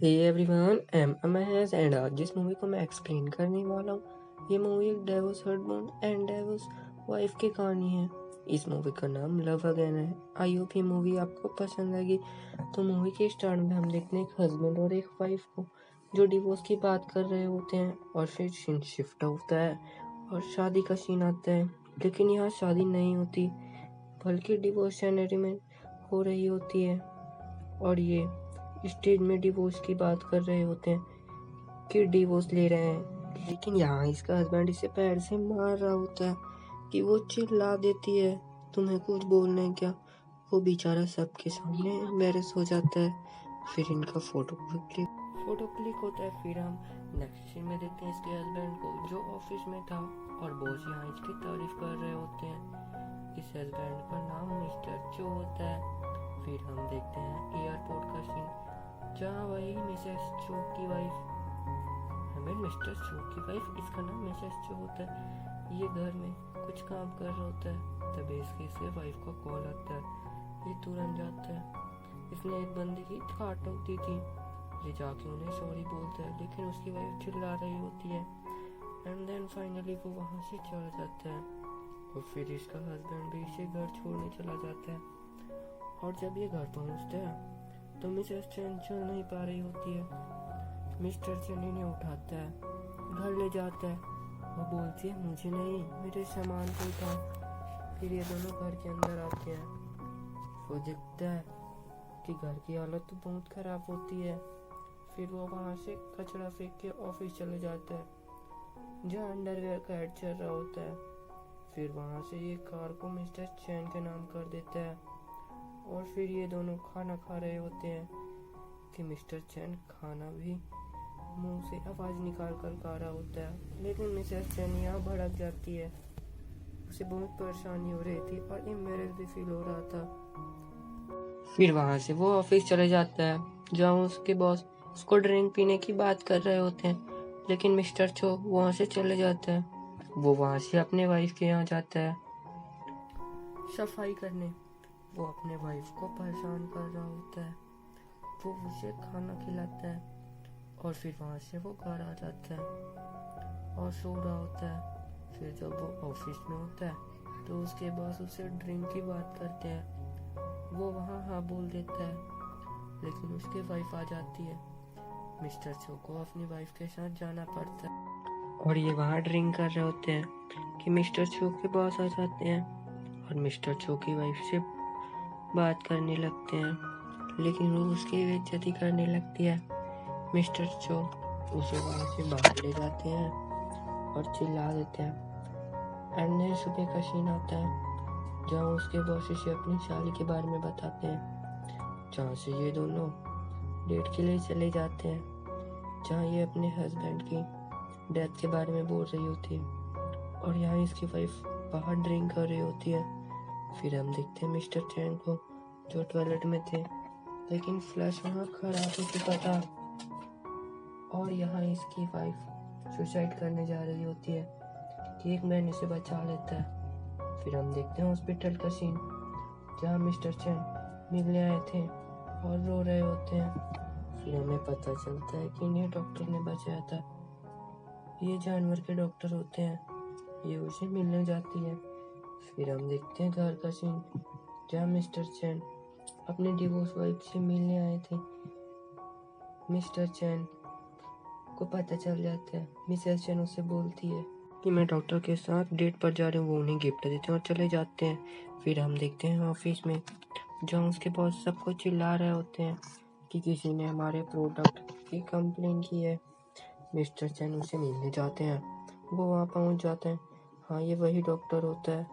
Hey everyone, I'm Mahesh and आज जिस movie को मैं एक्सप्लेन करने वाला हूँ ये मूवी एक divorce husband and divorce wife की कहानी है। इस मूवी का नाम लव अगेन है। आई होप ये मूवी आपको पसंद आएगी। तो मूवी के स्टार्ट में हम देखते हैं एक हस्बैंड और एक वाइफ को जो डिवोर्स की बात कर रहे होते हैं और फिर सीन शिफ्ट होता है और शादी का सीन आता है। लेकिन यहाँ शादी नहीं होती बल्कि डिवोर्स सेरेमनी हो रही होती है और ये स्टेज में डिवोर्स की बात कर रहे होते हैं कि डिवोर्स ले रहे हैं। लेकिन यहाँ इसका हस्बैंड इसे पैर से मार रहा होता है कि वो चिल्ला देती है, तुम्हें कुछ बोलना है क्या। वो बेचारा सबके सामने एम्बेरस हो जाता है। फिर इनका फोटो क्लिक होता है। फिर हम नेक्स्ट सीन में देखते हैं इसके हस्बैंड को जो ऑफिस में था और बॉस यहाँ इसकी तारीफ कर रहे होते हैं। इस हस्बैंड का नाम मिस्टर चो होता है। फिर हम देखते हैं एयरपोर्ट का सीन जहाँ वही मिसेस चो की वाइफ मिस्टर चो की वाइफ, इसका नाम मिसेस चो होता है, ये घर में कुछ काम कर रहा होता है। तभी इसके वाइफ का कॉल आता है। ये तुरंत जाता है। इसने एक बंदे की काट होती थी। ये जाके उन्हें सॉरी बोलता है लेकिन उसकी वाइफ चिल्ला रही होती है। एंड देन फाइनली वो वहाँ से चला जाता है और फिर इसका हस्बैंड भी इसे घर छोड़ने चला जाता है। और जब ये घर पहुँचता है तो मिसेस चैन चल नहीं पा रही होती है। मिस्टर चैन इन्हें उठाता है, घर ले जाता है। वो बोलती है मुझे नहीं, मेरे सामान को उठा। फिर ये दोनों घर के अंदर आते हैं। वो देखता है कि घर की हालत तो बहुत खराब होती है। फिर वो वहाँ से कचरा फेंक के ऑफिस चले जाता है जहाँ अंडरवेयर का ऐड चल रहा होता है। फिर वहाँ से ये कार को मिस्टर चैन के नाम कर देता है और फिर ये दोनों खाना खा रहे होते हैं कि मिस्टर चैन खाना भी मुंह से आवाज़ निकाल कर खा रहा होता है। लेकिन मिसेस चैन यहाँ भड़क जाती है। उसे बहुत परेशानी हो रही थी और एम्बैरेस भी फील हो रहा था। फिर वहाँ से वो ऑफिस चले जाता है जहाँ उसके बॉस उसको ड्रिंक पीने की बात कर रहे होते हैं। लेकिन मिस्टर चो वहाँ से चले जाता है। वो वहाँ से अपने वाइफ के यहाँ जाता है सफाई करने। वो अपने वाइफ को परेशान कर रहा होता है। वो उसे खाना खिलाता है और फिर वहाँ से वो घर आ जाता है और सो रहा होता है। फिर जब वो ऑफिस में होता है तो उसके बॉस उसे ड्रिंक की बात करते हैं। वो वहाँ हाँ बोल देता है लेकिन उसकी वाइफ आ जाती है। मिस्टर चो को अपनी वाइफ के साथ जाना पड़ता है और ये वहाँ ड्रिंक कर रहे होते हैं कि मिस्टर चो के बॉस आ जाते हैं और मिस्टर चो की वाइफ से बात करने लगते हैं लेकिन वो उसकी बेइज्जती करने लगती है। मिस्टर चो उसे वहाँ से बाहर ले जाते हैं और चिल्ला देते हैं। एंड देन सुबह का सीन आता है जहाँ उसके बॉस इसे अपनी शादी के बारे में बताते हैं जहाँ से ये दोनों डेट के लिए चले जाते हैं जहाँ ये अपने हस्बैंड की डेथ के बारे में बोल रही होती है और यहाँ इसकी वाइफ बाहर ड्रिंक कर रही होती है। फिर हम देखते हैं मिस्टर चैन को जो टॉयलेट में थे लेकिन फ्लश वहाँ खराब हो चुका था और यहाँ इसकी वाइफ सुसाइड करने जा रही होती है कि एक मैन इसे बचा लेता है। फिर हम देखते हैं हॉस्पिटल का सीन जहाँ मिस्टर चैन मिलने आए थे और रो रहे होते हैं। फिर हमें पता चलता है कि इन्हें डॉक्टर ने बचाया था। ये जानवर के डॉक्टर होते हैं। ये उसे मिलने जाती है। फिर हम देखते हैं घर का सीन जहाँ मिस्टर चैन अपने डिवोर्स वाइफ से मिलने आए थे। मिस्टर चैन को पता चल जाता है। मिसेस चैन उसे बोलती है कि मैं डॉक्टर के साथ डेट पर जा रही हूँ। वो उन्हें गिफ्ट देते हैं और चले जाते हैं। फिर हम देखते हैं ऑफिस में जहाँ उसके बॉस सबको चिल्ला रहे होते हैं कि किसी ने हमारे प्रोडक्ट की कंप्लेन की है। मिस्टर चैन उसे मिलने जाते हैं। वो वहाँ पहुँच जाते हैं। हाँ, ये वही डॉक्टर होता है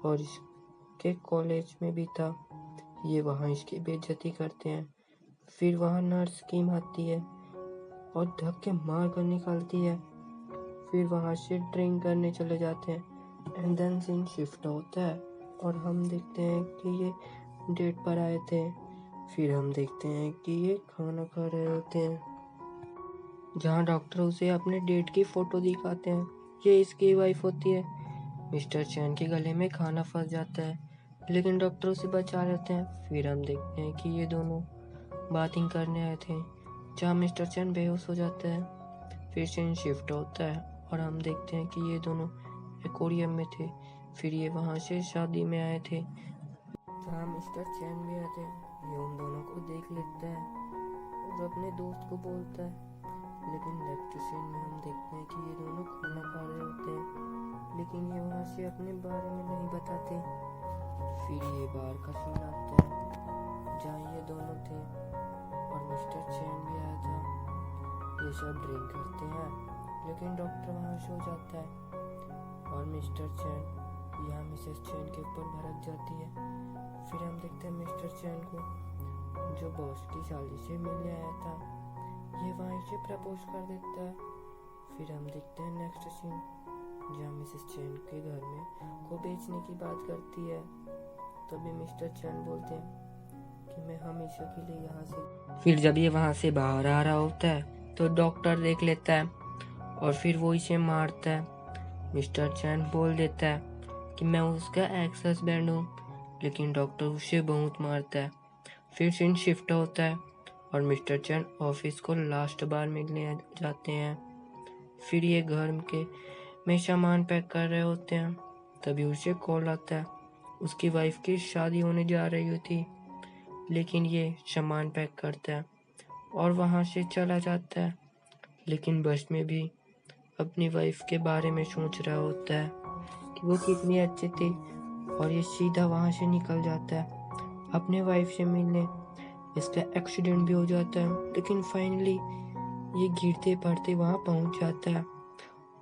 और इसके कॉलेज में भी था। ये वहाँ इसकी बेइज्जती करते हैं। फिर वहाँ नर्स स्कीम आती है और धक्के मार कर निकालती है। फिर वहाँ से ड्रिंक करने चले जाते हैं। एंड देन सीन शिफ्ट होता है और हम देखते हैं कि ये डेट पर आए थे। फिर हम देखते हैं कि ये खाना खा रहे होते हैं जहाँ डॉक्टर उसे अपने डेट की फोटो दिखाते हैं। ये इसकी वाइफ होती है। मिस्टर चैन के गले में खाना फंस जाता है लेकिन डॉक्टर उसे बचा लेते हैं। फिर हम देखते हैं कि ये दोनों बातिंग करने आए थे जहाँ मिस्टर चैन बेहोश हो जाता है। फिर सीन शिफ्ट होता है और हम देखते हैं कि ये दोनों एक्वेरियम में थे। फिर ये वहाँ से शादी में आए थे जहाँ मिस्टर चैन भी आए थे। ये उन दोनों को देख लेता है और अपने दोस्त को बोलता है। लेकिन नेक्स्ट सीन में हम देखते हैं कि ये दोनों खाना खा रहे होते हैं, लेकिन ये वहाँ से अपने बारे में नहीं बताते। फिर ये बार का सीन आता है जहाँ ये दोनों थे और मिस्टर चैन भी आया था। ये सब ड्रिंक करते हैं, लेकिन डॉक्टर वहाँ सो जाता है और मिस्टर चैन यहाँ मिसेस चैन के ऊपर भड़क जाती है। फिर हम देखते हैं मिस्टर चैन को, जो बॉस की शादी से मिलने आया था, ये वहीं से प्रपोज कर देता है। फिर हम देखते हैं नेक्स्ट सीन जहाँ मिसेस चैन के घर में को बेचने की बात करती है। तभी मिस्टर चैन बोलते हैं कि मैं हमेशा के लिए यहाँ से। फिर जब ये वहाँ से बाहर आ रहा होता है तो डॉक्टर देख लेता है और फिर वो इसे मारता है। मिस्टर चैन बोल देता है कि मैं उसका एक्स हस्बैंड हूँ, लेकिन डॉक्टर उसे बहुत मारता है। फिर सीन शिफ्ट होता है और मिस्टर चैन ऑफिस को लास्ट बार मिलने जाते हैं। फिर ये घर के में सामान पैक कर रहे होते हैं। तभी उसे कॉल आता है। उसकी वाइफ की शादी होने जा रही थी, लेकिन ये सामान पैक करता है और वहाँ से चला जाता है। लेकिन बस में भी अपनी वाइफ के बारे में सोच रहा होता है कि वो कितनी अच्छी थी, और ये सीधा वहाँ से निकल जाता है अपने वाइफ से मिलने। इसका एक्सीडेंट भी हो जाता है, लेकिन फाइनली ये गिरते पड़ते वहाँ पहुँच जाता है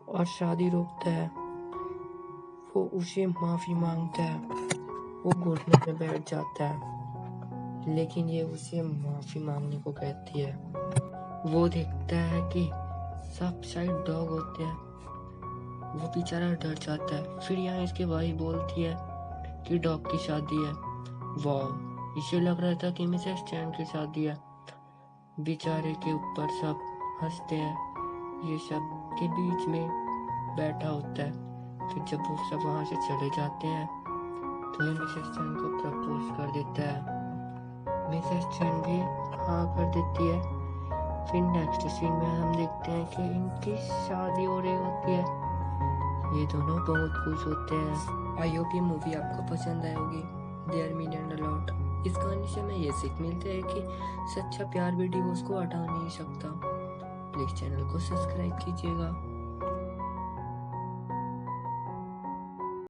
और शादी रोकता है। वो उसे माफ़ी मांगता है, वो घुटने में बैठ जाता है, लेकिन ये उसे माफ़ी मांगने को कहती है। वो देखता है कि सब साइड डॉग होते हैं, वो बेचारा डर जाता है। फिर यहाँ इसकी वाइफ बोलती है कि डॉग की शादी है। वाह, इसे लग रहा था कि मिसेस चैन की शादी है। बेचारे के ऊपर सब हंसते हैं। ये सब के बीच में बैठा होता है। फिर जब वो सब वहाँ से चले जाते हैं तो ये मिसेस चैन को प्रपोज कर देता है। मिसेस चैन भी हाँ कर देती है। फिर नेक्स्ट सीन में हम देखते हैं कि इनकी शादी हो रही होती है। ये दोनों बहुत खुश होते हैं। आई होप ये मूवी आपको पसंद आई होगी। There mean and a lot. इस कहानी से हमें ये सीख मिलती है कि सच्चा प्यार भी डिवोर्स को हटा नहीं सकता। प्लीज चैनल को सब्सक्राइब कीजिएगा।